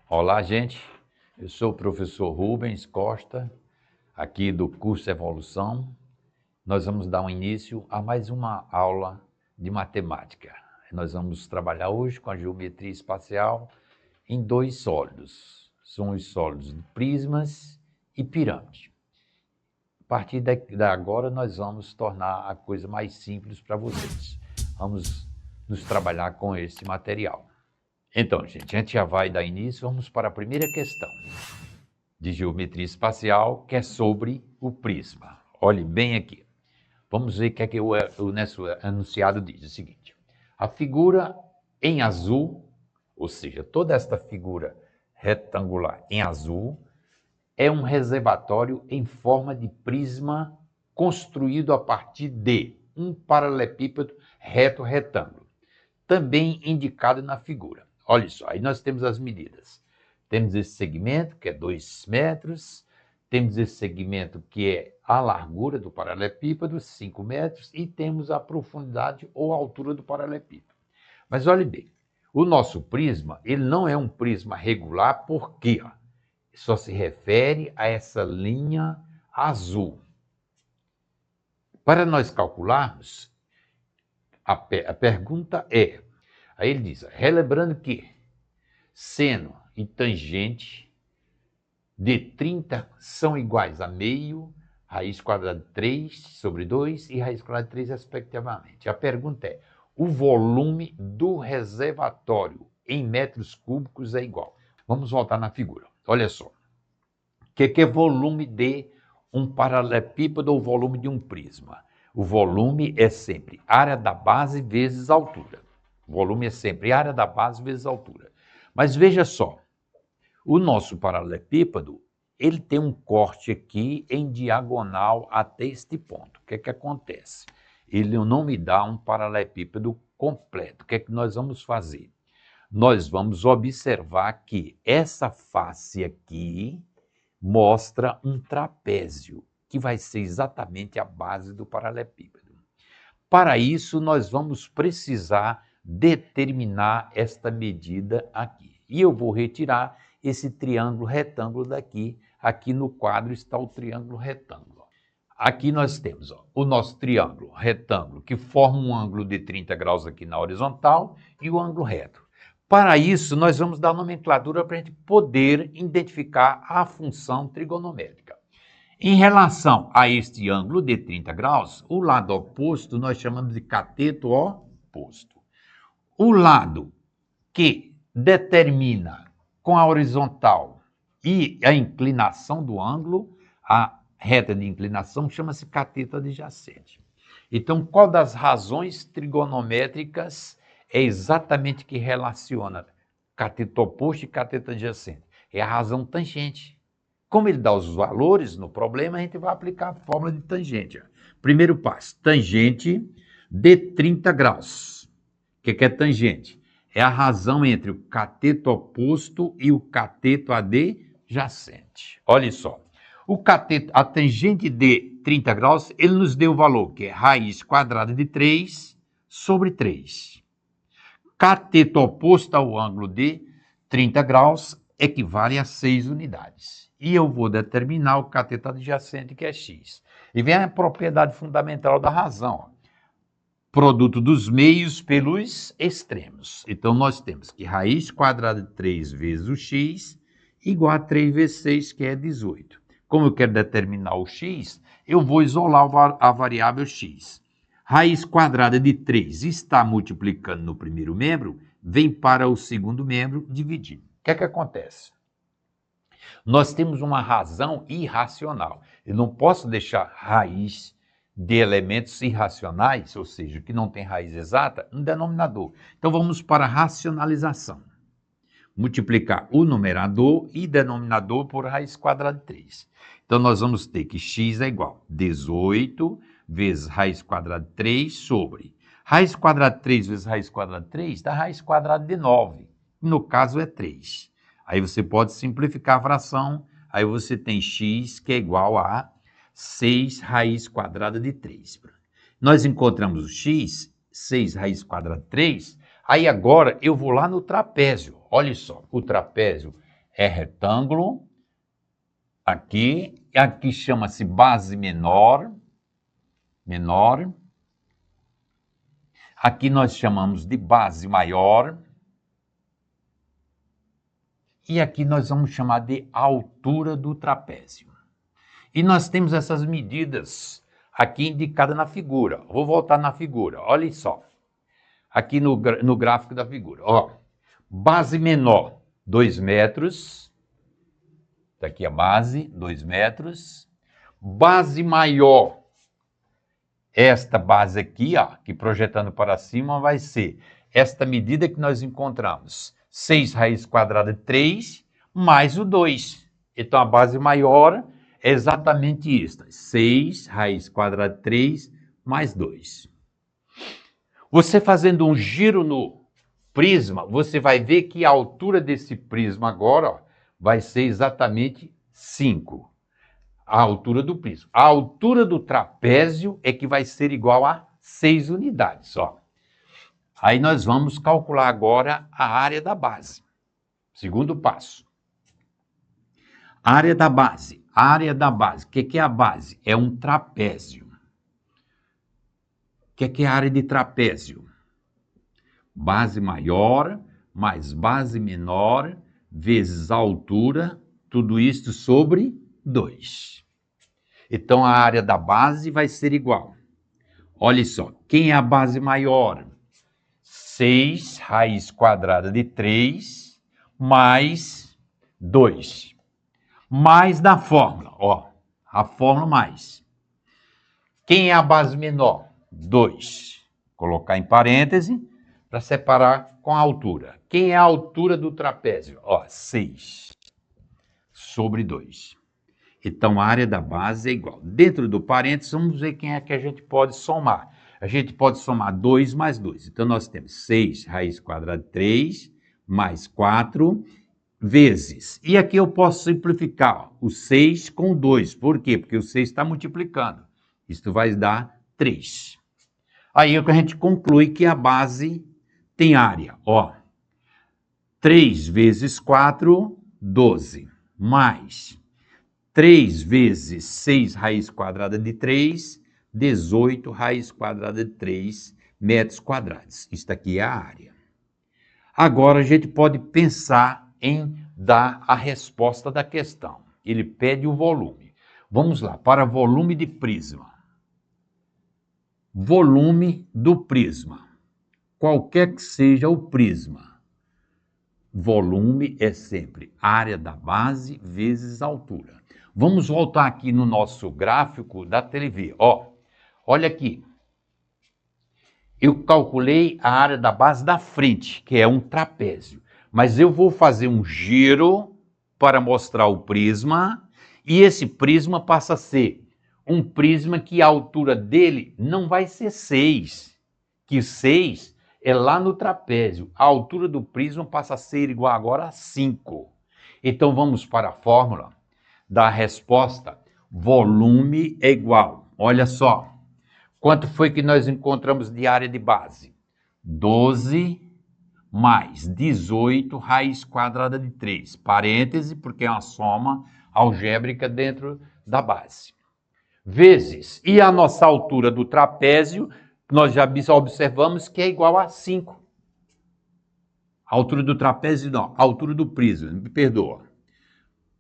Olá, gente. Eu sou o professor Rubens Costa, aqui do curso Evolução. Nós vamos dar um início a mais uma aula de matemática. Nós vamos trabalhar hoje com a geometria espacial em dois sólidos. São os sólidos de prismas e pirâmide. A partir de agora, nós vamos tornar a coisa mais simples para vocês. Vamos nos trabalhar com esse material. Então, gente, a gente já vai dar início, vamos para a primeira questão de geometria espacial, que é sobre o prisma. Olhe bem aqui. Vamos ver o que é que o enunciado diz. É o seguinte: a figura em azul, ou seja, toda esta figura retangular em azul, é um reservatório em forma de prisma construído a partir de um paralelepípedo reto-retângulo, também indicado na figura. Olha só, aí nós temos as medidas. Temos esse segmento, que é 2 metros, temos esse segmento, que é a largura do paralelepípedo, 5 metros, e temos a profundidade ou a altura do paralelepípedo. Mas olhe bem, o nosso prisma, ele não é um prisma regular, porque só se refere a essa linha azul. Para nós calcularmos, a pergunta é, aí ele diz, relembrando que seno e tangente de 30 são iguais a meio, raiz quadrada de 3 sobre 2 e raiz quadrada de 3 respectivamente. A pergunta é, o volume do reservatório em metros cúbicos é igual. Vamos voltar na figura. Olha só. O que é volume de um paralelepípedo ou volume de um prisma? O volume é sempre área da base vezes altura. O volume é sempre área da base vezes altura. Mas veja só, o nosso paralelepípedo, ele tem um corte aqui em diagonal até este ponto. O que é que acontece? Ele não me dá um paralelepípedo completo. O que é que nós vamos fazer? Nós vamos observar que essa face aqui mostra um trapézio, que vai ser exatamente a base do paralelepípedo. Para isso, nós vamos precisar determinar esta medida aqui. E eu vou retirar esse triângulo retângulo daqui. Aqui no quadro está o triângulo retângulo. Aqui nós temos o nosso triângulo retângulo, que forma um ângulo de 30 graus aqui na horizontal e o ângulo reto. Para isso, nós vamos dar nomenclatura para a gente poder identificar a função trigonométrica. Em relação a este ângulo de 30 graus, o lado oposto nós chamamos de cateto oposto. O lado que determina com a horizontal e a inclinação do ângulo, a reta de inclinação, chama-se cateto adjacente. Então, qual das razões trigonométricas é exatamente que relaciona cateto oposto e cateto adjacente? É a razão tangente. Como ele dá os valores no problema, a gente vai aplicar a fórmula de tangente. Primeiro passo, tangente de 30 graus. O que é tangente? É a razão entre o cateto oposto e o cateto adjacente. Olha só, a tangente de 30 graus, ele nos deu o valor, que é raiz quadrada de 3 sobre 3. Cateto oposto ao ângulo de 30 graus equivale a 6 unidades. E eu vou determinar o cateto adjacente, que é x. E vem a propriedade fundamental da razão. Produto dos meios pelos extremos. Então, nós temos que raiz quadrada de 3 vezes o x igual a 3 vezes 6, que é 18. Como eu quero determinar o x, eu vou isolar a variável x. Raiz quadrada de 3 está multiplicando no primeiro membro, vem para o segundo membro dividir. O que é que acontece? Nós temos uma razão irracional. Eu não posso deixar raiz de elementos irracionais, ou seja, que não tem raiz exata, no denominador. Então, vamos para a racionalização. Multiplicar o numerador e denominador por raiz quadrada de 3. Então, nós vamos ter que x é igual a 18 vezes raiz quadrada de 3 sobre raiz quadrada de 3 vezes raiz quadrada de 3 dá raiz quadrada de 9. No caso, é 3. Aí você pode simplificar a fração, aí você tem x que é igual a 6 raiz quadrada de 3. Nós encontramos o x, 6 raiz quadrada de 3, aí agora eu vou lá no trapézio. Olha só, o trapézio é retângulo, aqui chama-se base menor, aqui nós chamamos de base maior, e aqui nós vamos chamar de altura do trapézio. E nós temos essas medidas aqui indicadas na figura. Vou voltar na figura, olha só. Aqui no gráfico da figura, ó. Base menor, 2 metros. Daqui a base, 2 metros. Base maior, esta base aqui, ó, que projetando para cima vai ser esta medida que nós encontramos. 6 raiz quadrada de 3 mais o 2. Então, a base maior é exatamente isto. 6 raiz quadrada de 3 mais 2. Você fazendo um giro no prisma, você vai ver que a altura desse prisma agora, ó, vai ser exatamente 5. A altura do prisma. A altura do trapézio é que vai ser igual a 6 unidades, ó. Aí nós vamos calcular agora a área da base. Segundo passo. Área da base. Área da base. O que é a base? É um trapézio. O que é a área de trapézio? Base maior mais base menor vezes a altura, tudo isso sobre 2. Então, a área da base vai ser igual. Olha só, quem é a base maior? 6 raiz quadrada de 3 mais 2. Mais da fórmula, ó, a fórmula mais. Quem é a base menor? 2. Colocar em parêntese para separar com a altura. Quem é a altura do trapézio? Ó, 6 sobre 2. Então, a área da base é igual. Dentro do parênteses, vamos ver quem é que a gente pode somar. A gente pode somar 2 mais 2. Então, nós temos 6 raiz quadrada de 3 mais 4 vezes. E aqui eu posso simplificar, ó, o 6 com 2. Por quê? Porque o 6 está multiplicando. Isso vai dar 3. Aí a gente conclui que a base tem área. Ó, 3 vezes 4, 12. Mais 3 vezes 6 raiz quadrada de 3, 18 raiz quadrada de 3 metros quadrados. Isso aqui é a área. Agora a gente pode pensar em dar a resposta da questão. Ele pede o volume. Vamos lá, para volume de prisma. Volume do prisma. Qualquer que seja o prisma. Volume é sempre área da base vezes altura. Vamos voltar aqui no nosso gráfico da TV. Ó, olha aqui. Eu calculei a área da base da frente, que é um trapézio. Mas eu vou fazer um giro para mostrar o prisma. E esse prisma passa a ser um prisma que a altura dele não vai ser 6. Que 6 é lá no trapézio. A altura do prisma passa a ser igual agora a 5. Então vamos para a fórmula da resposta. Volume é igual. Olha só. Quanto foi que nós encontramos de área de base? 12 mais 18 raiz quadrada de 3. Parêntese, porque é uma soma algébrica dentro da base. Vezes. E a nossa altura do trapézio, nós já observamos que é igual a 5. A altura do trapézio não, a altura do prisma, me perdoa.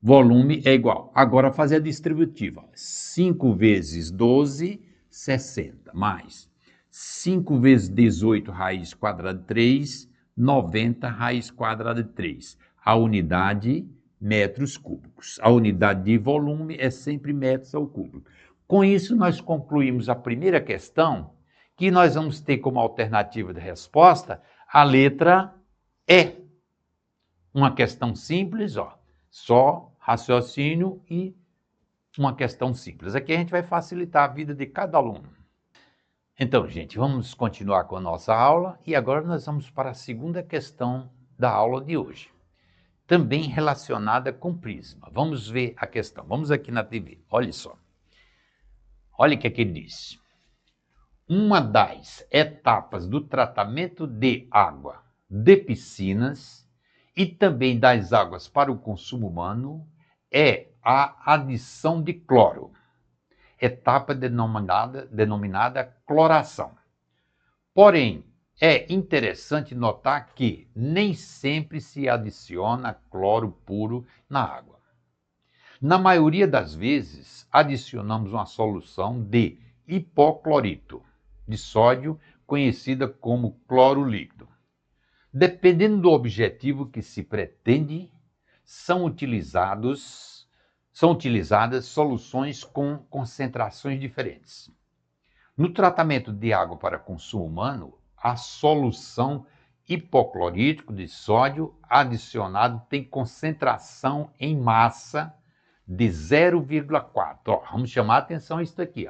Volume é igual. Agora fazer a distributiva. 5 vezes 12, 60. Mais 5 vezes 18 raiz quadrada de 3, 90 raiz quadrada de 3. A unidade, metros cúbicos. A unidade de volume é sempre metros ao cúbico. Com isso, nós concluímos a primeira questão, que nós vamos ter como alternativa de resposta a letra E. Uma questão simples, ó. Só raciocínio e uma questão simples. Aqui a gente vai facilitar a vida de cada aluno. Então, gente, vamos continuar com a nossa aula e agora nós vamos para a segunda questão da aula de hoje. Também relacionada com prisma. Vamos ver a questão. Vamos aqui na TV. Olha só. Olha o que ele diz. Uma das etapas do tratamento de água de piscinas e também das águas para o consumo humano é a adição de cloro, etapa denominada cloração. Porém, é interessante notar que nem sempre se adiciona cloro puro na água. Na maioria das vezes, adicionamos uma solução de hipoclorito de sódio, conhecida como cloro líquido. Dependendo do objetivo que se pretende, são utilizadas soluções com concentrações diferentes. No tratamento de água para consumo humano, a solução hipoclorítico de sódio adicionado tem concentração em massa de 0,4. Vamos chamar a atenção a isso aqui.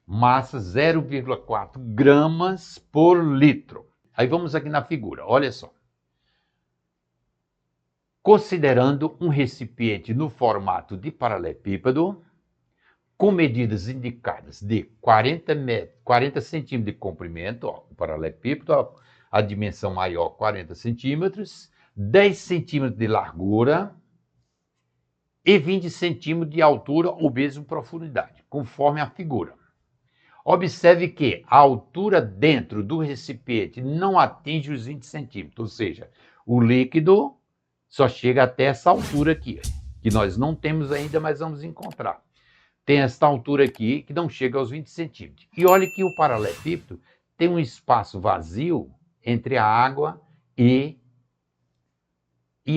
Massa 0,4 gramas por litro. Aí vamos aqui na figura, olha só. Considerando um recipiente no formato de paralelepípedo, com medidas indicadas de 40 centímetros de comprimento, o paralelepípedo, a dimensão maior 40 centímetros, 10 centímetros de largura e 20 centímetros de altura ou mesmo profundidade, conforme a figura. Observe que a altura dentro do recipiente não atinge os 20 centímetros, ou seja, o líquido só chega até essa altura aqui, que nós não temos ainda, mas vamos encontrar. Tem esta altura aqui, que não chega aos 20 centímetros. E olha que o paralelepípedo tem um espaço vazio entre a água e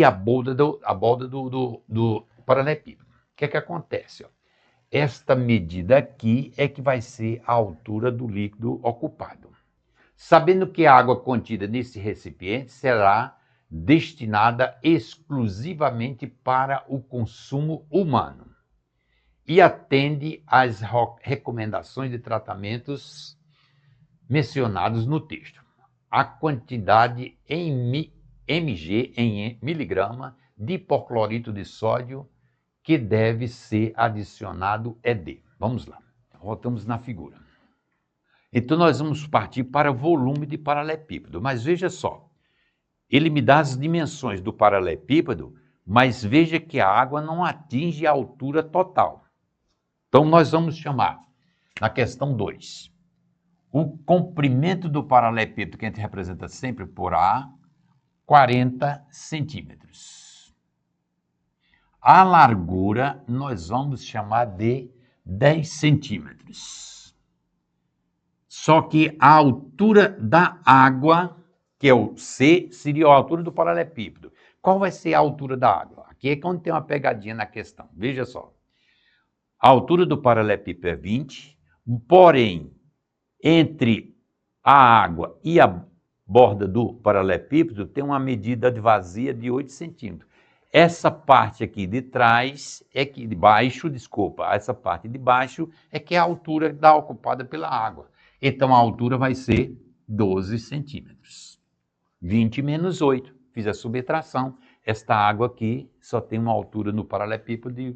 a borda do paralelepípedo. O que é que acontece? Esta medida aqui é que vai ser a altura do líquido ocupado. Sabendo que a água contida nesse recipiente será destinada exclusivamente para o consumo humano e atende às recomendações de tratamentos mencionados no texto. A quantidade em mg, em miligrama, de hipoclorito de sódio que deve ser adicionado é D. Vamos lá, voltamos na figura. Então nós vamos partir para volume de paralelepípedo, mas veja só, ele me dá as dimensões do paralelepípedo, mas veja que a água não atinge a altura total. Então nós vamos chamar, na questão 2, o comprimento do paralelepípedo, que a gente representa sempre por A, 40 centímetros. A largura nós vamos chamar de 10 centímetros. Só que a altura da água, que é o C, seria a altura do paralelepípedo. Qual vai ser a altura da água? Aqui é quando tem uma pegadinha na questão. Veja só. A altura do paralelepípedo é 20, porém, entre a água e a borda do paralelepípedo tem uma medida de vazia de 8 centímetros. Essa parte aqui de trás, essa parte de baixo é que é a altura da ocupada pela água. Então, a altura vai ser 12 centímetros. 20 menos 8, fiz a subtração. Esta água aqui só tem uma altura no paralelepípedo de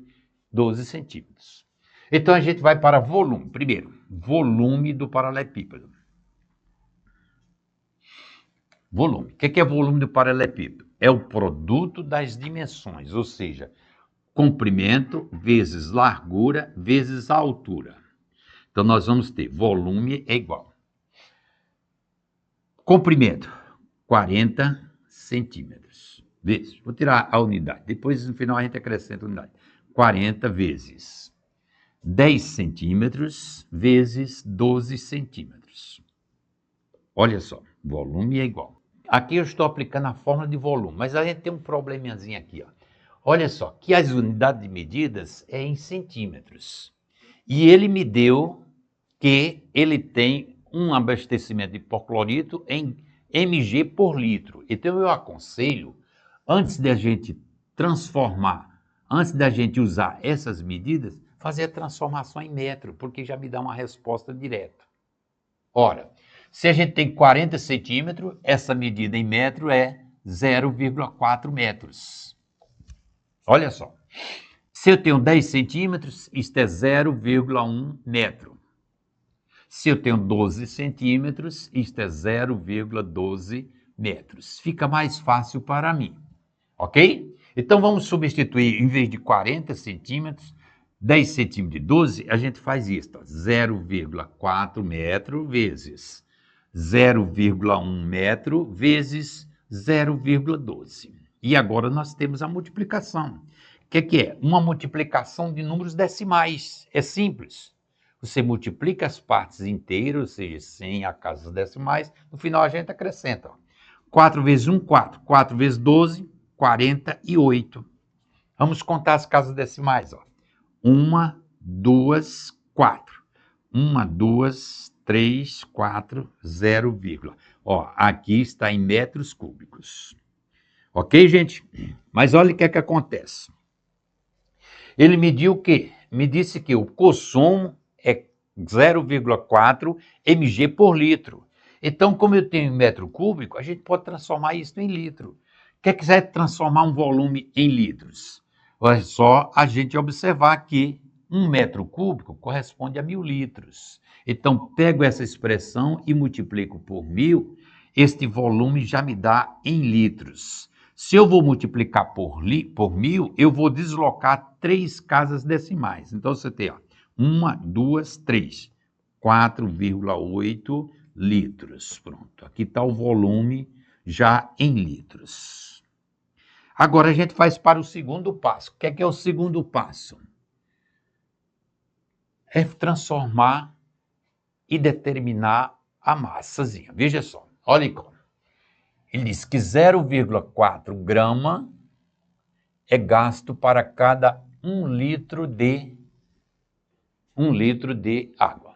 12 centímetros. Então, a gente vai para volume. Primeiro, volume do paralelepípedo. Volume. O que é volume do paralelepípedo? É o produto das dimensões, ou seja, comprimento vezes largura vezes altura. Então, nós vamos ter volume é igual. Comprimento, 40 centímetros. Vezes, vou tirar a unidade. Depois, no final, a gente acrescenta a unidade. 40 vezes 10 centímetros vezes 12 centímetros. Olha só, volume é igual. Aqui eu estou aplicando a fórmula de volume, mas a gente tem um probleminhazinho aqui. Ó. Olha só, que as unidades de medidas é em centímetros. E ele me deu que ele tem um abastecimento de hipoclorito em mg por litro. Então eu aconselho, antes da gente usar essas medidas, fazer a transformação em metro, porque já me dá uma resposta direta. Ora, se a gente tem 40 centímetros, essa medida em metro é 0,4 metros. Olha só. Se eu tenho 10 centímetros, isto é 0,1 metro. Se eu tenho 12 centímetros, isto é 0,12 metros. Fica mais fácil para mim. Ok? Então vamos substituir, em vez de 40 centímetros, 10 centímetros de 12, a gente faz isso, 0,4 metro vezes 0,1 metro vezes 0,12. E agora nós temos a multiplicação. O que é? Uma multiplicação de números decimais. É simples. Você multiplica as partes inteiras, ou seja, 100 a casas decimais, no final a gente acrescenta. 4 vezes 1, 4. 4 vezes 12, 48. Vamos contar as casas decimais. 1, 2, 4. 1, 2, 3, 4, 0, vírgula. Aqui está em metros cúbicos. Ok, gente? Mas olha o que é que acontece. Ele mediu o quê? Me disse que o consumo é 0,4 mg por litro. Então, como eu tenho em metro cúbico, a gente pode transformar isso em litro. Quer quiser transformar um volume em litros? É só a gente observar que 1 metro cúbico corresponde a 1.000 litros. Então, pego essa expressão e multiplico por 1.000, este volume já me dá em litros. Se eu vou multiplicar por 1.000, eu vou deslocar 3 casas decimais. Então, você tem 1, 2, 3, 4,8 litros. Pronto, aqui está o volume já em litros. Agora a gente faz para o segundo passo. O que é o segundo passo? É transformar e determinar a massazinha. Veja só, olha como. Ele diz que 0,4 grama é gasto para cada 1 litro de água.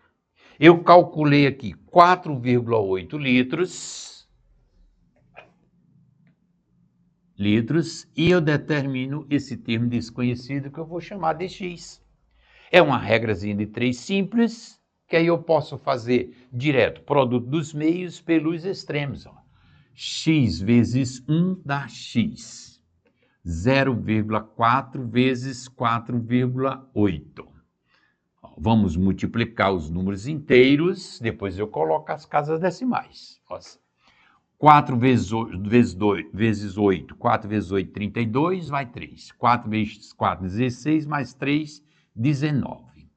Eu calculei aqui 4,8 litros e eu determino esse termo desconhecido que eu vou chamar de X. É uma regrazinha de 3 simples, que aí eu posso fazer direto produto dos meios pelos extremos. X vezes 1 dá X. 0,4 vezes 4,8. Vamos multiplicar os números inteiros, depois eu coloco as casas decimais. 4 vezes 8, 4 vezes 8, 32, vai 3. 4 vezes 4, 16, mais 3, 19.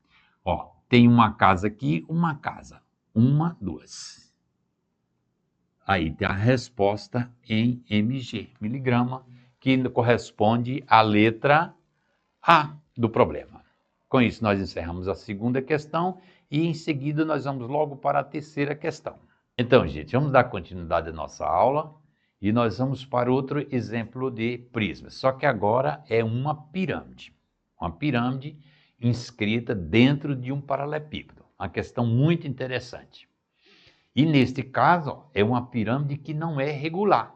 Tem uma casa aqui, uma casa. 1, 2. Aí tem a resposta em mg, miligrama, que corresponde à letra A do problema. Com isso, nós encerramos a segunda questão e, em seguida, nós vamos logo para a terceira questão. Então, gente, vamos dar continuidade à nossa aula e nós vamos para outro exemplo de prisma. Só que agora é uma pirâmide inscrita dentro de um paralelepípedo. Uma questão muito interessante. E, neste caso, é uma pirâmide que não é regular.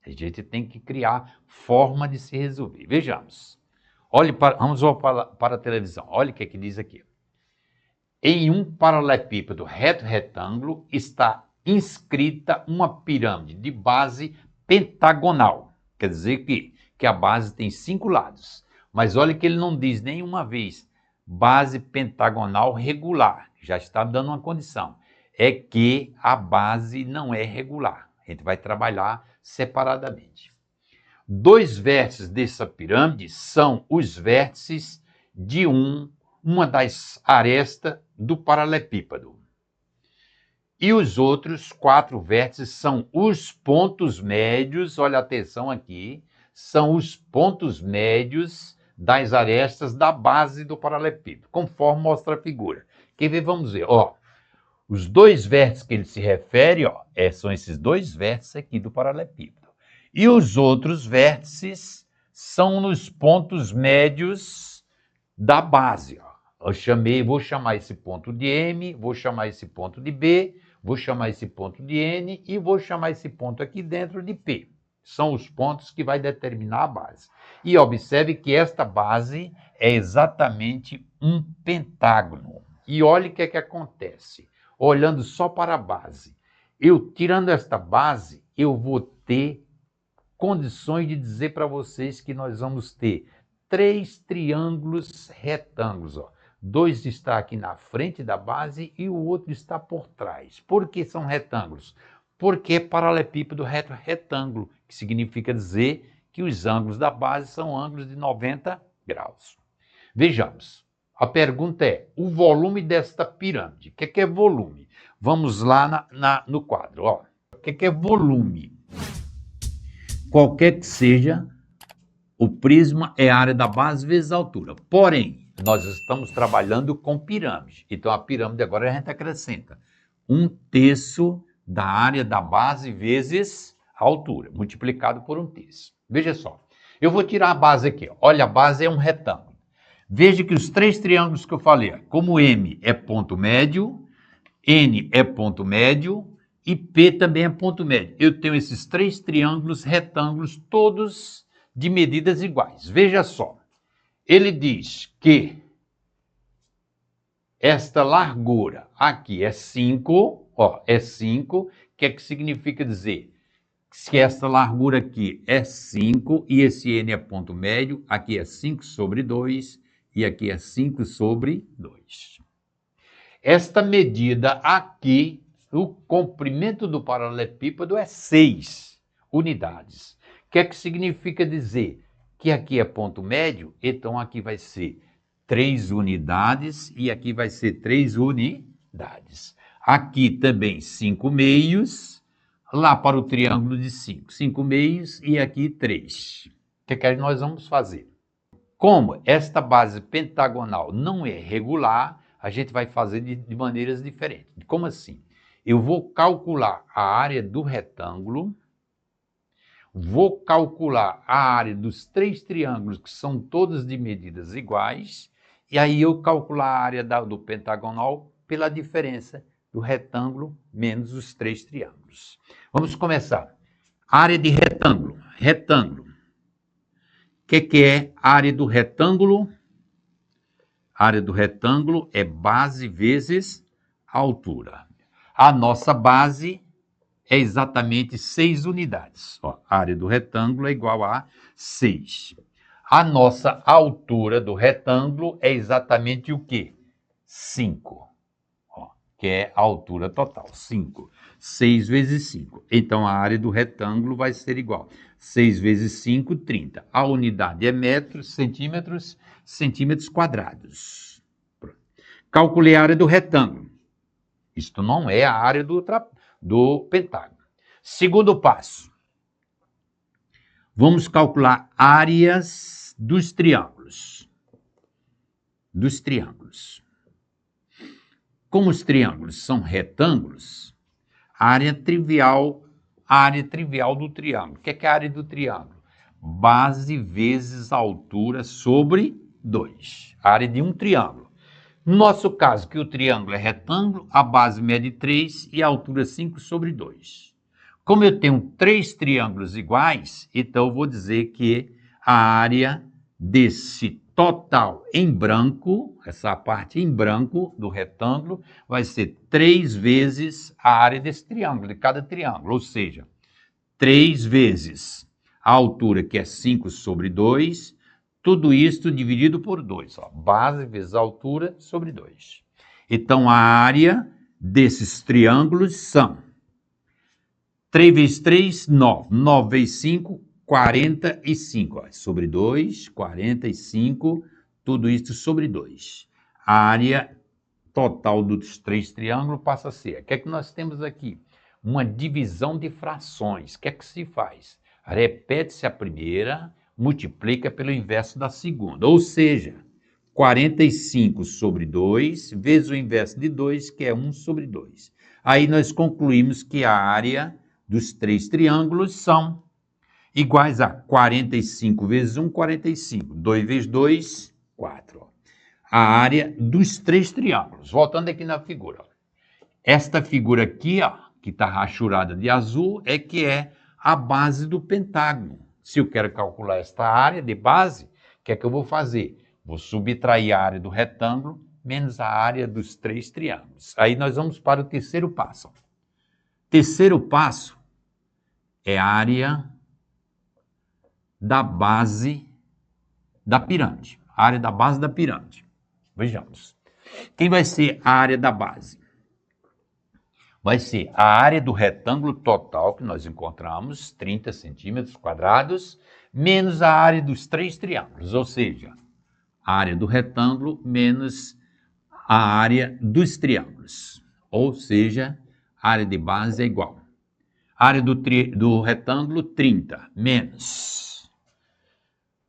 A gente tem que criar forma de se resolver. Vejamos. Vamos para a televisão. Olha o que diz aqui. Em um paralelepípedo reto-retângulo está inscrita uma pirâmide de base pentagonal. Quer dizer que a base tem 5 lados. Mas olha que ele não diz nenhuma vez base pentagonal regular. Já está dando uma condição. É que a base não é regular. A gente vai trabalhar separadamente. 2 vértices dessa pirâmide são os vértices de uma das arestas do paralelepípedo. E os outros 4 vértices são os pontos médios, olha a atenção aqui, são os pontos médios das arestas da base do paralelepípedo, conforme mostra a figura. Quer ver? Vamos ver. Os 2 vértices que ele se refere, são esses 2 vértices aqui do paralelepípedo. E os outros vértices são nos pontos médios da base. Vou chamar esse ponto de M, vou chamar esse ponto de B, vou chamar esse ponto de N e vou chamar esse ponto aqui dentro de P. São os pontos que vai determinar a base. E observe que esta base é exatamente um pentágono. E olhe o que acontece. Olhando só para a base. Tirando esta base, eu vou ter condições de dizer para vocês que nós vamos ter 3 triângulos retângulos. 2 está aqui na frente da base e o outro está por trás. Por que são retângulos? Porque é paralelepípedo reto-retângulo, que significa dizer que os ângulos da base são ângulos de 90 graus. Vejamos, a pergunta é, o volume desta pirâmide, o que é volume? Vamos lá no quadro, ó. O que é volume? Qualquer que seja, o prisma é a área da base vezes a altura. Porém, nós estamos trabalhando com pirâmide. Então, a pirâmide agora a gente acrescenta 1/3 da área da base vezes a altura, multiplicado por 1/3. Veja só, eu vou tirar a base aqui. Olha, a base é um retângulo. Veja que os 3 triângulos que eu falei, como M é ponto médio, N é ponto médio e P também é ponto médio. Eu tenho esses 3 triângulos retângulos, todos de medidas iguais. Veja só, ele diz que esta largura aqui é 5, ó, é 5, o que é que significa dizer? Se esta largura aqui é 5 e esse N é ponto médio, aqui é 5 sobre 2 e aqui é 5 sobre 2. Esta medida aqui, o comprimento do paralelepípedo é 6 unidades. O que é que significa dizer? Que aqui é ponto médio, então aqui vai ser 3 unidades e aqui vai ser 3 unidades. Aqui também 5 meios, lá para o triângulo de 5, 5 meios e aqui 3. O que é que nós vamos fazer? Como esta base pentagonal não é regular, a gente vai fazer de maneiras diferentes. Como assim? Eu vou calcular a área do retângulo, vou calcular a área dos 3 triângulos, que são todos de medidas iguais, e aí eu calcular a área do pentagonal pela diferença do retângulo menos os 3 triângulos. Vamos começar. Área de retângulo. Retângulo. O que é a área do retângulo? A área do retângulo é base vezes altura. A nossa base é exatamente 6 unidades. Ó, a área do retângulo é igual a 6. A nossa altura do retângulo é exatamente o quê? 5. Ó, que é a altura total, 5. 6 vezes 5. Então, a área do retângulo vai ser igual. 6 vezes 5, 30. A unidade é metros, centímetros, centímetros quadrados. Pronto. Calculei a área do retângulo. Isto não é a área do pentágono. Segundo passo. Vamos calcular áreas dos triângulos. Dos triângulos. Como os triângulos são retângulos, a área trivial do triângulo. O que é a área do triângulo? Base vezes altura sobre 2. A área de um triângulo. No nosso caso, que o triângulo é retângulo, a base mede 3 e a altura 5 sobre 2. Como eu tenho 3 triângulos iguais, então eu vou dizer que a área desse total em branco, essa parte em branco do retângulo, vai ser 3 vezes a área desse triângulo, de cada triângulo, ou seja, 3 vezes a altura, que é 5 sobre 2, tudo isso dividido por 2, ó, base vezes a altura sobre 2. Então, a área desses triângulos são 3 vezes 3, 9. 9 vezes 5, 45. Ó, sobre 2, 45, tudo isso sobre 2. A área total dos 3 triângulos passa a ser. O que é que nós temos aqui? Uma divisão de frações. O que é que se faz? Repete-se a primeira, multiplica pelo inverso da segunda. Ou seja, 45 sobre 2, vezes o inverso de 2, que é 1 sobre 2. Aí nós concluímos que a área dos 3 triângulos são iguais a 45 vezes 1, 45. 2 vezes 2, 4. A área dos 3 triângulos. Voltando aqui na figura. Esta figura aqui, ó, que está rachurada de azul, é que é a base do pentágono. Se eu quero calcular esta área de base, o que é que eu vou fazer? Vou subtrair a área do retângulo menos a área dos 3 triângulos. Aí nós vamos para o terceiro passo. Terceiro passo é a área da base da pirâmide. A área da base da pirâmide. Vejamos. Quem vai ser a área da base? Vai ser a área do retângulo total que nós encontramos, 30 centímetros quadrados, menos a área dos 3 triângulos, ou seja, a área do retângulo menos a área dos triângulos, ou seja, a área de base é igual. A área do retângulo, 30, menos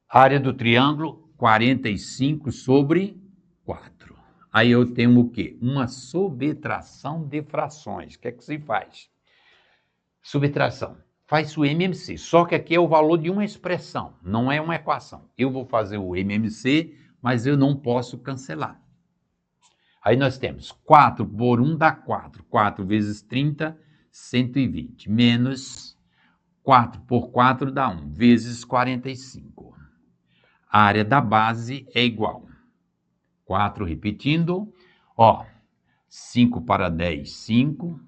a área do triângulo, 45 sobre 4. Aí eu tenho o quê? Uma subtração de frações. O que é que se faz? Subtração. Faz o MMC, só que aqui é o valor de uma expressão, não é uma equação. Eu vou fazer o MMC, mas eu não posso cancelar. Aí nós temos 4 por 1 dá 4. 4 vezes 30, 120. Menos 4 por 4 dá 1, vezes 45. A área da base é igual. 4 repetindo. 5 para 10, 5.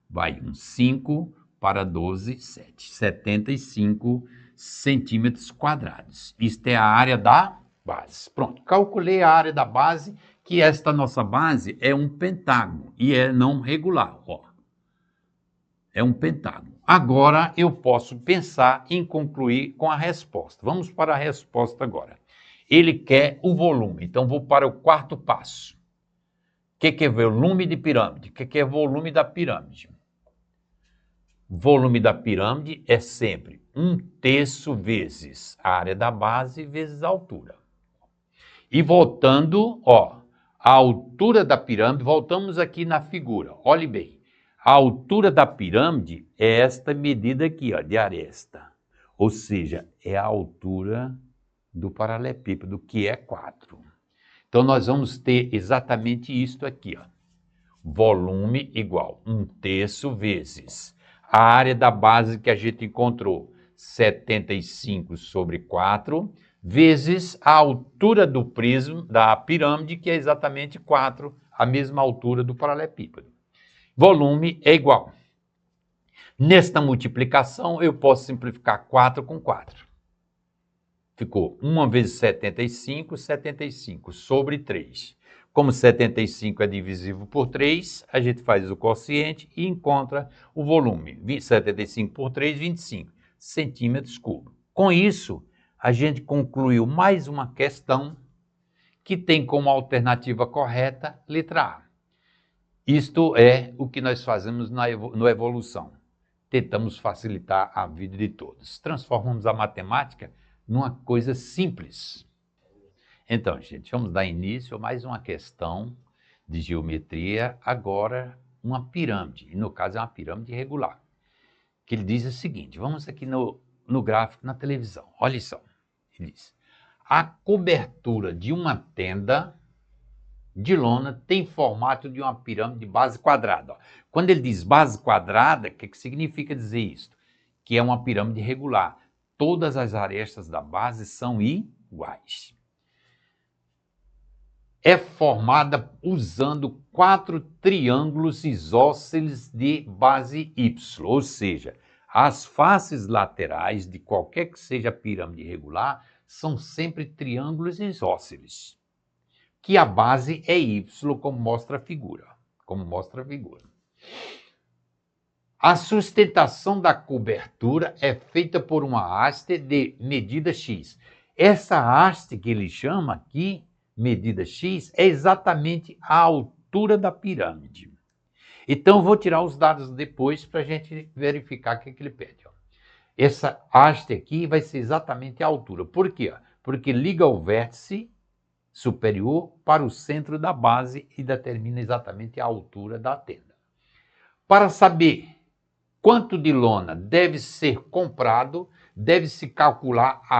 Vai 1, 5 para 12, 7. 75 centímetros quadrados. Isto é a área da base. Pronto, calculei a área da base, que esta nossa base é um pentágono e é não regular. É um pentágono. Agora eu posso pensar em concluir com a resposta. Vamos para a resposta agora. Ele quer o volume, então vou para o quarto passo. O que é volume de pirâmide? O que é volume da pirâmide? Volume da pirâmide é sempre 1/3 vezes a área da base vezes a altura. E voltando, a altura da pirâmide, voltamos aqui na figura, olhe bem. A altura da pirâmide é esta medida aqui, de aresta. Ou seja, é a altura do paralelepípedo, que é 4. Então, nós vamos ter exatamente isto aqui, volume igual 1/3 vezes a área da base que a gente encontrou, 75 sobre 4, vezes a altura do prisma, da pirâmide, que é exatamente 4, a mesma altura do paralelepípedo. Volume é igual. Nesta multiplicação, eu posso simplificar 4 com 4. Ficou 1 vezes 75, 75 sobre 3. Como 75 é divisível por 3, a gente faz o quociente e encontra o volume. 75 por 3, 25 centímetros cúbicos. Com isso, a gente concluiu mais uma questão que tem como alternativa correta letra A. Isto é o que nós fazemos no Evolução. Tentamos facilitar a vida de todos. Transformamos a matemática numa coisa simples. Então, gente, vamos dar início a mais uma questão de geometria, agora uma pirâmide, e no caso é uma pirâmide irregular, que ele diz o seguinte, vamos aqui no gráfico na televisão, olha só, ele diz, a cobertura de uma tenda de lona tem formato de uma pirâmide de base quadrada. Quando ele diz base quadrada, o que significa dizer isso? Que é uma pirâmide irregular, todas as arestas da base são iguais. É formada usando 4 triângulos isósceles de base Y, ou seja, as faces laterais de qualquer que seja a pirâmide irregular são sempre triângulos isósceles, que a base é Y, como mostra a figura. A sustentação da cobertura é feita por uma haste de medida X. Essa haste que ele chama aqui, medida X, é exatamente a altura da pirâmide. Então, vou tirar os dados depois para a gente verificar o que ele pede. Essa haste aqui vai ser exatamente a altura. Por quê? Porque liga o vértice superior para o centro da base e determina exatamente a altura da tenda. Para saber quanto de lona deve ser comprado, deve-se calcular a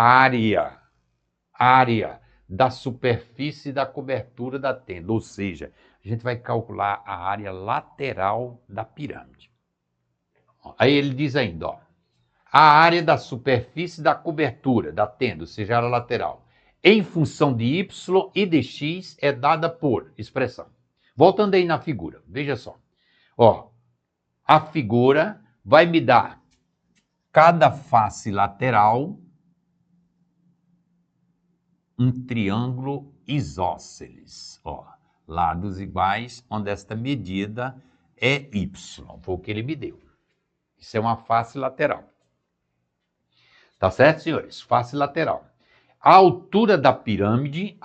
área da superfície da cobertura da tenda, ou seja, a gente vai calcular a área lateral da pirâmide. Aí ele diz ainda, a área da superfície da cobertura da tenda, ou seja, a área lateral, em função de Y e de X é dada por expressão. Voltando aí na figura, veja só. A figura vai me dar cada face lateral um triângulo isósceles, lados iguais, onde esta medida é Y, foi o que ele me deu. Isso é uma face lateral. Tá certo, senhores? Face lateral. A altura da pirâmide,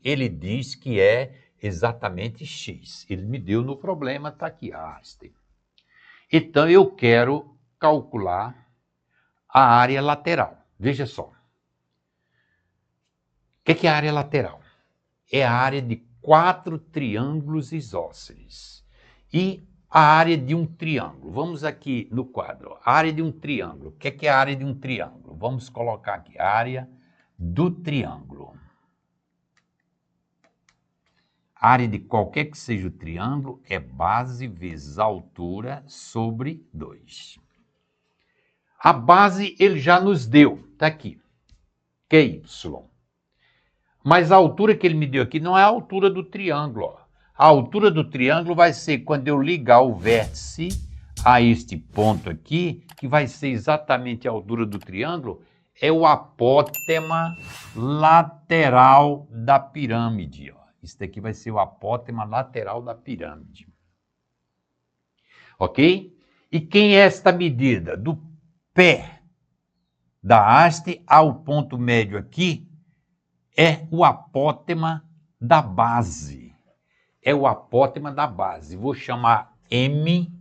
ele diz que é exatamente x. Ele me deu no problema, tá aqui, Einstein. Então, eu quero calcular a área lateral. Veja só. O que é a área lateral? É a área de 4 triângulos isósceles. E a área de um triângulo. Vamos aqui no quadro. A área de um triângulo. O que é a área de um triângulo? Vamos colocar aqui a área do triângulo. A área de qualquer que seja o triângulo é base vezes altura sobre 2. A base ele já nos deu. Está aqui. Que é y. Mas a altura que ele me deu aqui não é a altura do triângulo. Ó. A altura do triângulo vai ser quando eu ligar o vértice a este ponto aqui, que vai ser exatamente a altura do triângulo, é o apótema lateral da pirâmide. Ó. Isso daqui vai ser o apótema lateral da pirâmide. Ok? E quem é esta medida? Do pé da haste ao ponto médio aqui, é o apótema da base. É o apótema da base. Vou chamar M,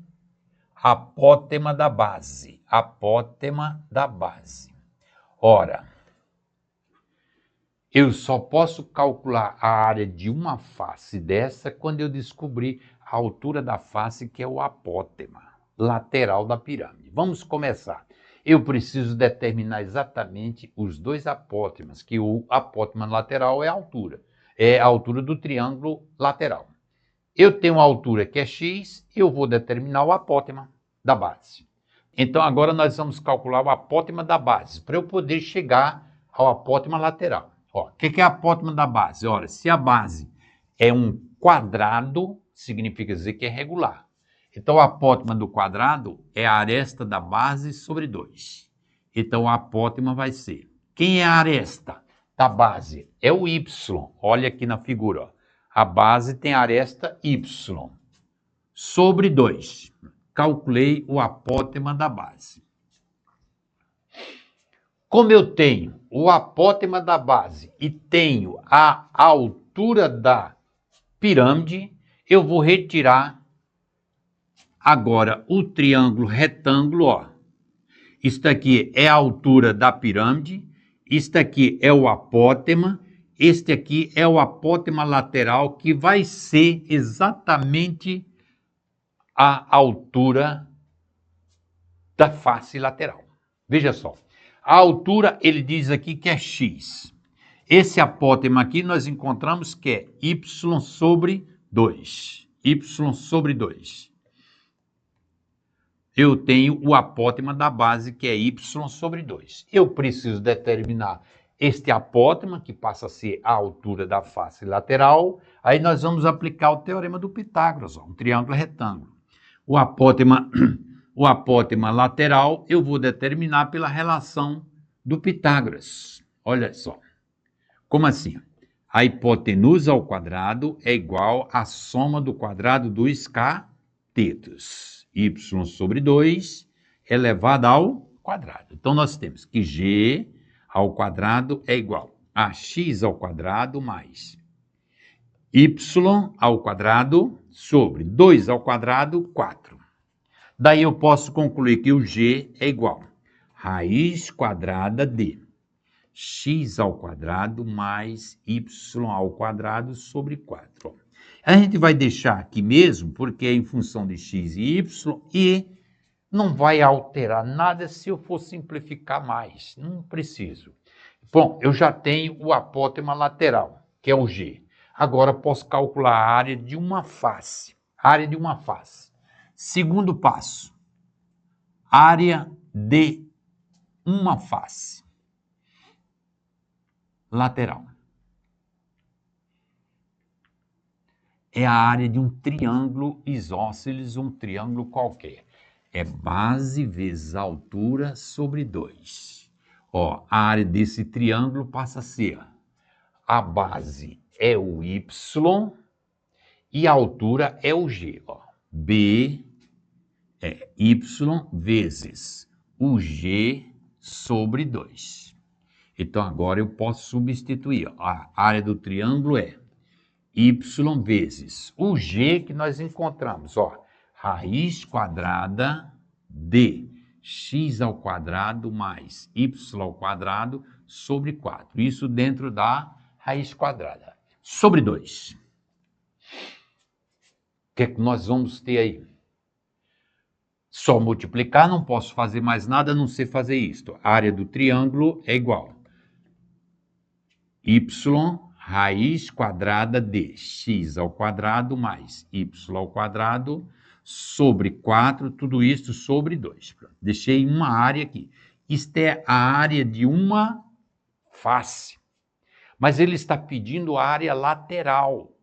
apótema da base. Apótema da base. Ora, eu só posso calcular a área de uma face dessa quando eu descobrir a altura da face, que é o apótema lateral da pirâmide. Vamos começar. Eu preciso determinar exatamente os dois apótemas, que o apótema lateral é a altura do triângulo lateral. Eu tenho uma altura que é x, eu vou determinar o apótema da base. Então agora nós vamos calcular o apótema da base, para eu poder chegar ao apótema lateral. O que é a apótema da base? Ora, se a base é um quadrado, significa dizer que é regular. Então, o apótema do quadrado é a aresta da base sobre 2. Então, o apótema vai ser... Quem é a aresta da base? É o y. Olha aqui na figura. Ó. A base tem a aresta y sobre 2. Calculei o apótema da base. Como eu tenho o apótema da base e tenho a altura da pirâmide, eu vou retirar agora o triângulo retângulo, ó. Isto aqui é a altura da pirâmide, isto aqui é o apótema, este aqui é o apótema lateral, que vai ser exatamente a altura da face lateral. Veja só, a altura ele diz aqui que é x. Esse apótema aqui nós encontramos que é y sobre 2. Y sobre 2. Eu tenho o apótema da base, que é y sobre 2. Eu preciso determinar este apótema, que passa a ser a altura da face lateral. Aí nós vamos aplicar o teorema do Pitágoras, ó, um triângulo retângulo. O apótema lateral eu vou determinar pela relação do Pitágoras. Olha só. Como assim? A hipotenusa ao quadrado é igual à soma do quadrado dos catetos. Y sobre 2 elevado ao quadrado. Então, nós temos que g ao quadrado é igual a x ao quadrado mais y ao quadrado sobre 2 ao quadrado, 4. Daí eu posso concluir que o g é igual a raiz quadrada de x ao quadrado mais y ao quadrado sobre 4. A gente vai deixar aqui mesmo, porque é em função de x e y, e não vai alterar nada se eu for simplificar mais. Não preciso. Bom, eu já tenho o apótema lateral, que é o g. Agora posso calcular a área de uma face. Área de uma face. Segundo passo. Área de uma face lateral. É a área de um triângulo isósceles, um triângulo qualquer. É base vezes altura sobre 2. Ó, a área desse triângulo passa a ser, a base é o y e a altura é o g. Ó. B é y vezes o G sobre 2. Então, agora eu posso substituir. A área do triângulo é y vezes o G que nós encontramos. Ó, raiz quadrada de x ao quadrado mais y ao quadrado sobre 4. Isso dentro da raiz quadrada. Sobre 2. O que é que nós vamos ter aí? Só multiplicar, não posso fazer mais nada a não ser fazer isto. A área do triângulo é igual y raiz quadrada de x ao quadrado mais y ao quadrado sobre 4, tudo isso sobre 2. Deixei uma área aqui. Isto é a área de uma face. Mas ele está pedindo a área lateral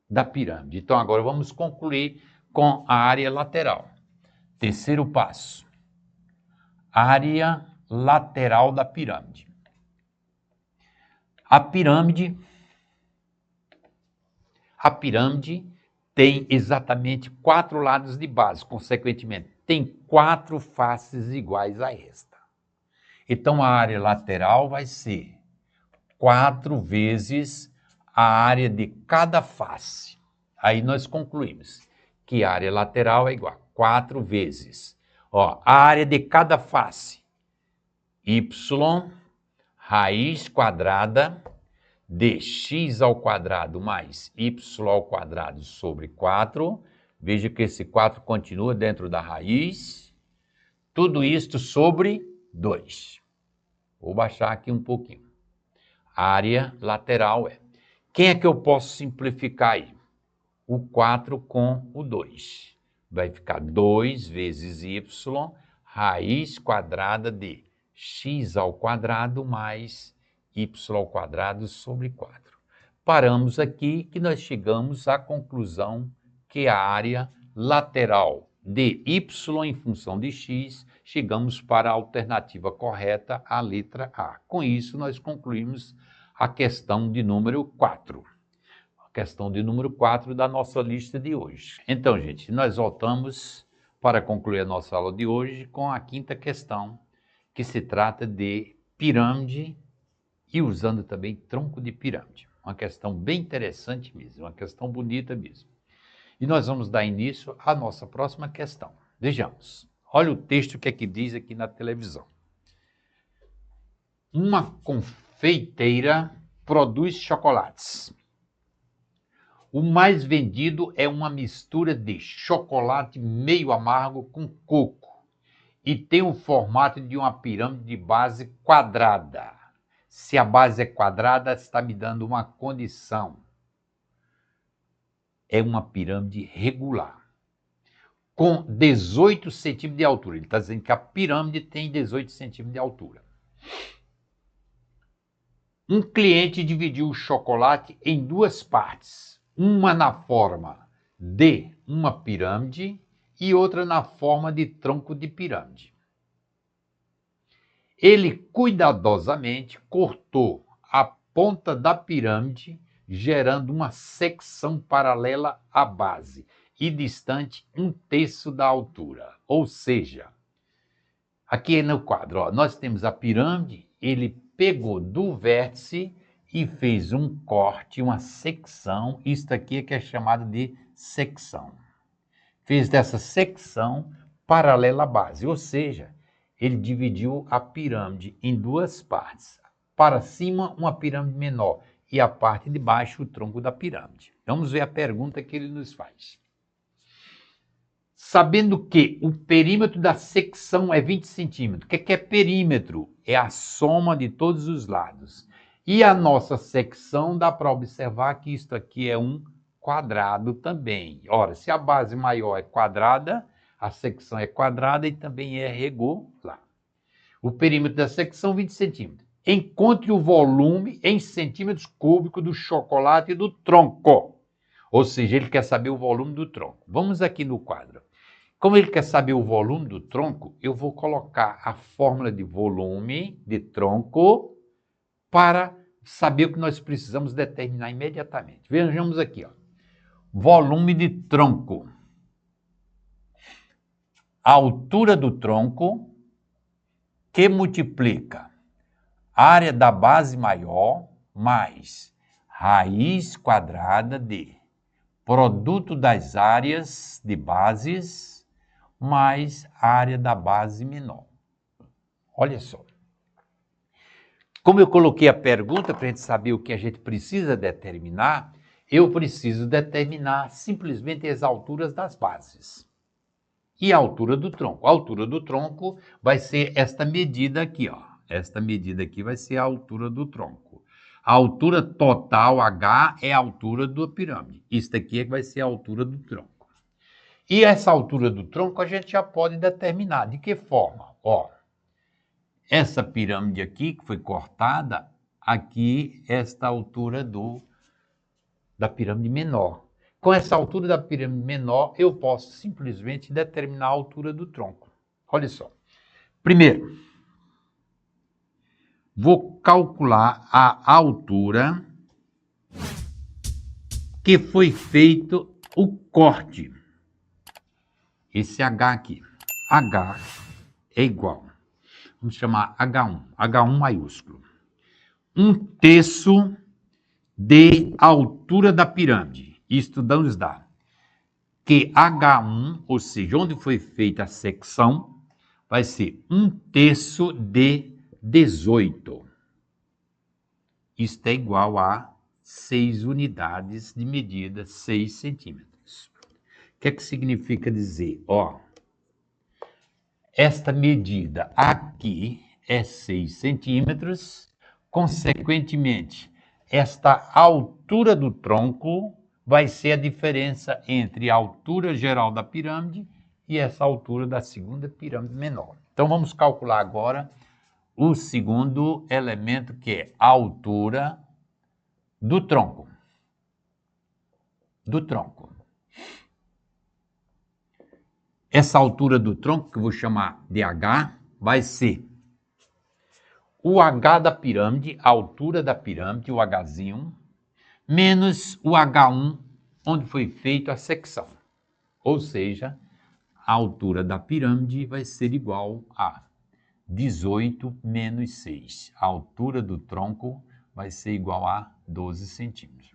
da pirâmide. Então, agora vamos concluir com a área lateral. Terceiro passo. Área lateral da pirâmide. A pirâmide tem exatamente 4 lados de base, consequentemente, tem 4 faces iguais a esta. Então, a área lateral vai ser 4 vezes a área de cada face. Aí nós concluímos que a área lateral é igual a 4 vezes. Ó, a área de cada face, y raiz quadrada de x ao quadrado mais y ao quadrado sobre 4. Veja que esse 4 continua dentro da raiz. Tudo isto sobre 2. Vou baixar aqui um pouquinho. A área lateral é. Quem é que eu posso simplificar aí? O 4 com o 2. Vai ficar 2 vezes y raiz quadrada de x ao quadrado mais y ao quadrado sobre 4. Paramos aqui que nós chegamos à conclusão que a área lateral de y em função de x, chegamos para a alternativa correta, a letra A. Com isso, nós concluímos a questão de número 4. A questão de número 4 da nossa lista de hoje. Então, gente, nós voltamos para concluir a nossa aula de hoje com a quinta questão, que se trata de pirâmide e usando também tronco de pirâmide. Uma questão bem interessante mesmo, uma questão bonita mesmo. E nós vamos dar início à nossa próxima questão. Vejamos. Olha o texto que aqui diz aqui na televisão. Uma confeiteira produz chocolates. O mais vendido é uma mistura de chocolate meio amargo com coco e tem o formato de uma pirâmide de base quadrada. Se a base é quadrada, está me dando uma condição. É uma pirâmide regular, com 18 centímetros de altura. Ele está dizendo que a pirâmide tem 18 centímetros de altura. Um cliente dividiu o chocolate em 2 partes, uma na forma de uma pirâmide e outra na forma de tronco de pirâmide. Ele cuidadosamente cortou a ponta da pirâmide, gerando uma secção paralela à base e distante 1/3 da altura. Ou seja, aqui no quadro, ó, nós temos a pirâmide, ele pegou do vértice e fez um corte, uma secção, isto aqui é que é chamado de secção. Fez dessa secção paralela à base, ou seja, ele dividiu a pirâmide em 2 partes. Para cima, uma pirâmide menor e a parte de baixo, o tronco da pirâmide. Vamos ver a pergunta que ele nos faz. Sabendo que o perímetro da secção é 20 centímetros, o que é perímetro? É a soma de todos os lados. E a nossa secção, dá para observar que isto aqui é um quadrado também. Ora, se a base maior é quadrada, a secção é quadrada e também é regular. O perímetro da secção, 20 centímetros. Encontre o volume em centímetros cúbicos do chocolate e do tronco. Ou seja, ele quer saber o volume do tronco. Vamos aqui no quadro. Como ele quer saber o volume do tronco, eu vou colocar a fórmula de volume de tronco para saber o que nós precisamos determinar imediatamente. Vejamos aqui, ó. Volume de tronco. A altura do tronco que multiplica área da base maior mais raiz quadrada de produto das áreas de bases mais área da base menor. Olha só. Como eu coloquei a pergunta para a gente saber o que a gente precisa determinar, eu preciso determinar simplesmente as alturas das bases. E a altura do tronco. A altura do tronco vai ser esta medida aqui, ó. Esta medida aqui vai ser a altura do tronco. A altura total, H, é a altura da pirâmide. Isso aqui é que vai ser a altura do tronco. E essa altura do tronco a gente já pode determinar. De que forma? Ó, essa pirâmide aqui que foi cortada, aqui esta altura da pirâmide menor. Com essa altura da pirâmide menor, eu posso simplesmente determinar a altura do tronco. Olha só. Primeiro, vou calcular a altura que foi feito o corte. Esse H aqui. H é igual. Vamos chamar H1. H1 maiúsculo. 1/3 de altura da pirâmide. Isto nos dá que H1, ou seja, onde foi feita a secção, vai ser 1/3 de 18. Isto é igual a 6 unidades de medida, 6 centímetros. O que é que significa dizer? Ó, esta medida aqui é 6 centímetros, consequentemente, esta altura do tronco vai ser a diferença entre a altura geral da pirâmide e essa altura da segunda pirâmide menor. Então, vamos calcular agora o segundo elemento, que é a altura do tronco. Essa altura do tronco, que eu vou chamar de H, vai ser o H da pirâmide, a altura da pirâmide, o Hzinho, menos o H1, onde foi feita a secção. Ou seja, a altura da pirâmide vai ser igual a 18 menos 6. A altura do tronco vai ser igual a 12 centímetros.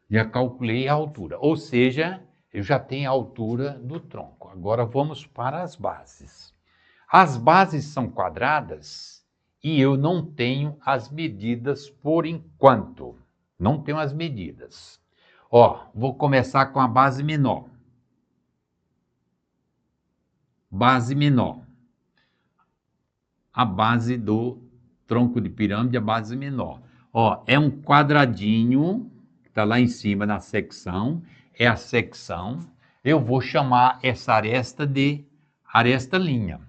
Já calculei a altura, ou seja, eu já tenho a altura do tronco. Agora vamos para as bases. As bases são quadradas e eu não tenho as medidas por enquanto. Não tenho as medidas. Ó, vou começar com a base menor. Base menor. A base do tronco de pirâmide, a base menor. Ó, é um quadradinho, que está lá em cima na secção, é a secção. Eu vou chamar essa aresta de aresta linha.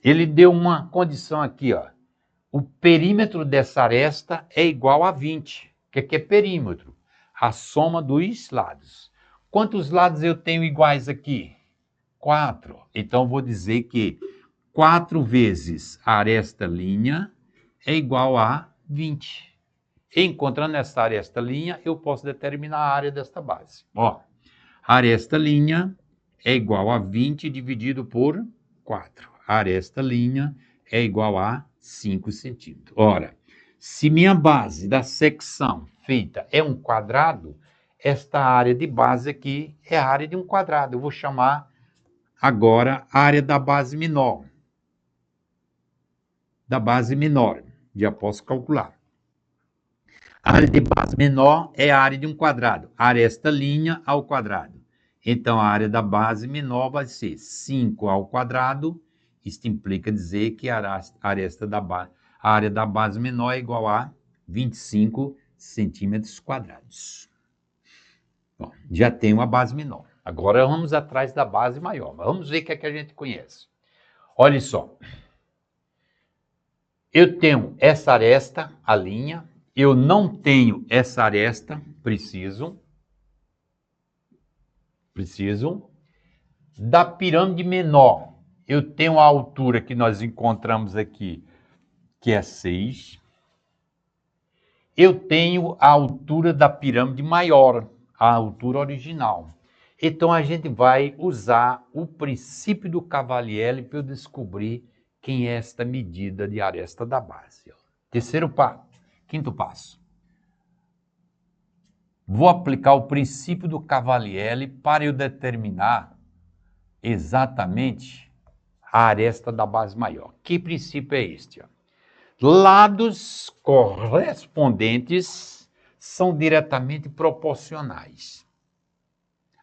Ele deu uma condição aqui, ó. O perímetro dessa aresta é igual a 20. O que é perímetro? A soma dos lados. Quantos lados eu tenho iguais aqui? 4. Então, vou dizer que 4 vezes a aresta linha é igual a 20. Encontrando essa aresta linha, eu posso determinar a área desta base. Ó, a aresta linha é igual a 20 dividido por 4. A aresta linha é igual a 5 centímetros. Ora, se minha base da secção feita é um quadrado, esta área de base aqui é a área de um quadrado. Eu vou chamar agora a área da base menor. Já posso calcular. A área de base menor é a área de um quadrado. Aresta linha ao quadrado. Então, a área da base menor vai ser 5 ao quadrado. Isto implica dizer que a área da base menor é igual a 25 centímetros quadrados. Bom, já tenho a base menor. Agora vamos atrás da base maior. Vamos ver o que é que a gente conhece. Olha só. Eu tenho essa aresta, a linha. Eu não tenho essa aresta, preciso. Da pirâmide menor, eu tenho a altura que nós encontramos aqui, que é 6. Eu tenho a altura da pirâmide maior, a altura original. Então, a gente vai usar o princípio do Cavalieri para eu descobrir quem é esta medida de aresta da base. Quinto passo. Vou aplicar o princípio do Cavalieri para eu determinar exatamente a aresta da base maior. Que princípio é este? Lados correspondentes são diretamente proporcionais.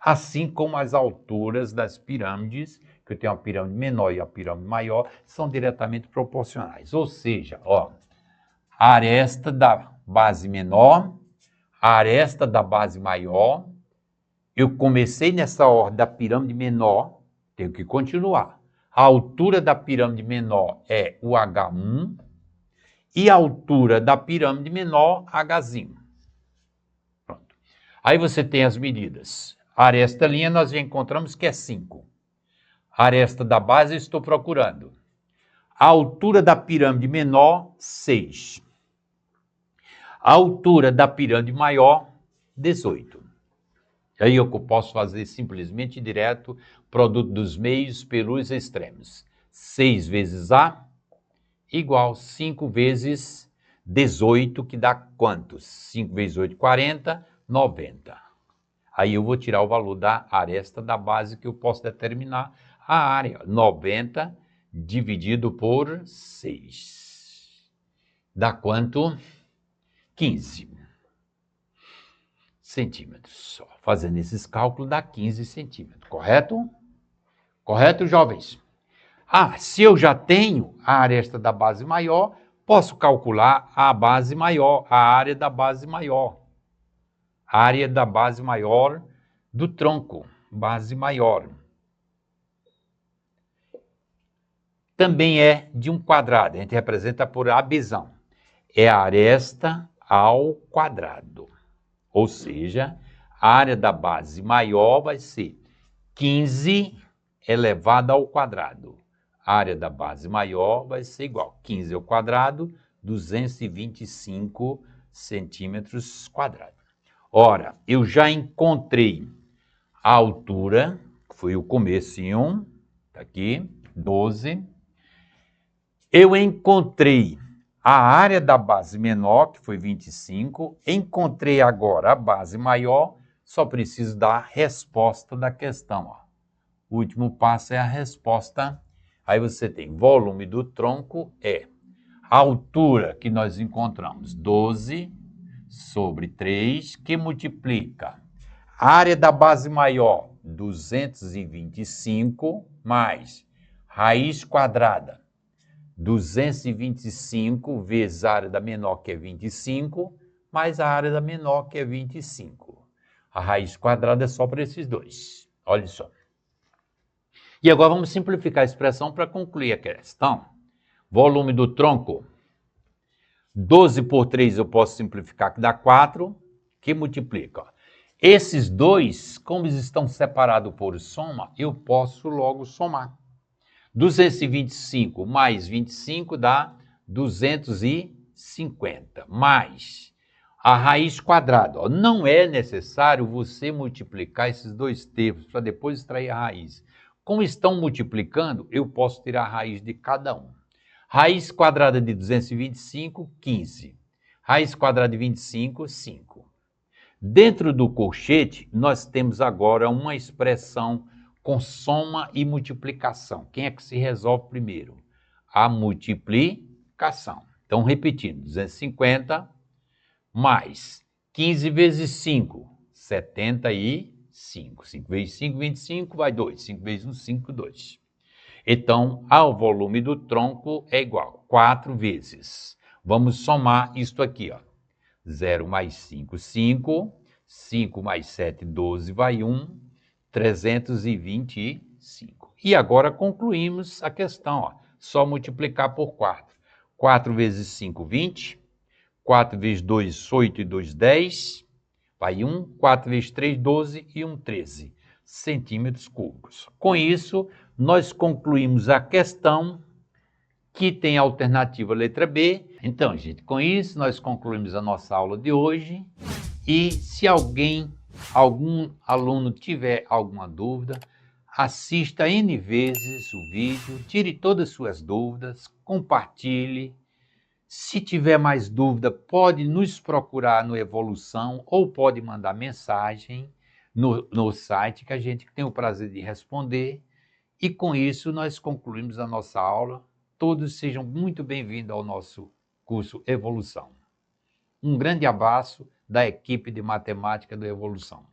Assim como as alturas das pirâmides, que eu tenho a pirâmide menor e a pirâmide maior, são diretamente proporcionais. Ou seja, a aresta da base menor, a aresta da base maior, eu comecei nessa ordem da pirâmide menor, tenho que continuar. A altura da pirâmide menor é o H1 e a altura da pirâmide menor, Hzinho. Pronto. Aí você tem as medidas. A aresta linha nós já encontramos que é 5. A aresta da base eu estou procurando. A altura da pirâmide menor, 6. A altura da pirâmide maior, 18. Aí eu posso fazer simplesmente direto produto dos meios pelos extremos. 6 vezes A igual 5 vezes 18, que dá quantos? 5 vezes 8, 40, 90. Aí eu vou tirar o valor da aresta da base que eu posso determinar a área. 90 dividido por 6. Dá quanto? 15 centímetros. Fazendo esses cálculos dá 15 centímetros, correto? Correto, jovens? Se eu já tenho a aresta da base maior, posso calcular a base maior, a área da base maior. Área da base maior do tronco, base maior. Também é de um quadrado, a gente representa por abisão. É a aresta ao quadrado. Ou seja, a área da base maior vai ser 15 elevado ao quadrado. A área da base maior vai ser igual. 15 ao quadrado, 225 centímetros quadrados. Ora, eu já encontrei a altura, que foi o comecinho, tá aqui, 12. Eu encontrei a área da base menor, que foi 25. Encontrei agora a base maior, só preciso dar a resposta da questão. O último passo é a resposta. Aí você tem volume do tronco é a altura que nós encontramos, 12 sobre 3, que multiplica a área da base maior, 225, mais raiz quadrada, 225 vezes a área da menor, que é 25, mais a área da menor, que é 25. A raiz quadrada é só para esses dois. Olha só. E agora vamos simplificar a expressão para concluir a questão. Volume do tronco, 12 por 3 eu posso simplificar, que dá 4, que multiplica. Esses dois, como eles estão separados por soma, eu posso logo somar. 225 mais 25 dá 250, mais a raiz quadrada. Não é necessário você multiplicar esses dois termos para depois extrair a raiz. Como estão multiplicando, eu posso tirar a raiz de cada um. Raiz quadrada de 225, 15. Raiz quadrada de 25, 5. Dentro do colchete, nós temos agora uma expressão com soma e multiplicação. Quem é que se resolve primeiro? A multiplicação. Então, repetindo, 250 mais 15 vezes 5, 75. 5 vezes 5, 25, vai 2. 5 vezes 1, 5, 2. Então, ao volume do tronco é igual 4 vezes. Vamos somar isto aqui, 0 mais 5, 5. 5 mais 7, 12, vai 1. 325. E agora concluímos a questão. Só multiplicar por 4. 4 vezes 5, 20. 4 vezes 2, 8 e 2, 10. Vai 1. 4 vezes 3, 12 e 1, 13 centímetros cúbicos. Com isso, nós concluímos a questão que tem a alternativa letra B. Então, gente, com isso nós concluímos a nossa aula de hoje. E se algum aluno tiver alguma dúvida, assista N vezes o vídeo, tire todas as suas dúvidas, compartilhe. Se tiver mais dúvida, pode nos procurar no Evolução ou pode mandar mensagem no site que a gente tem o prazer de responder. E com isso nós concluímos a nossa aula. Todos sejam muito bem-vindos ao nosso curso Evolução. Um grande abraço da equipe de matemática do Evolução.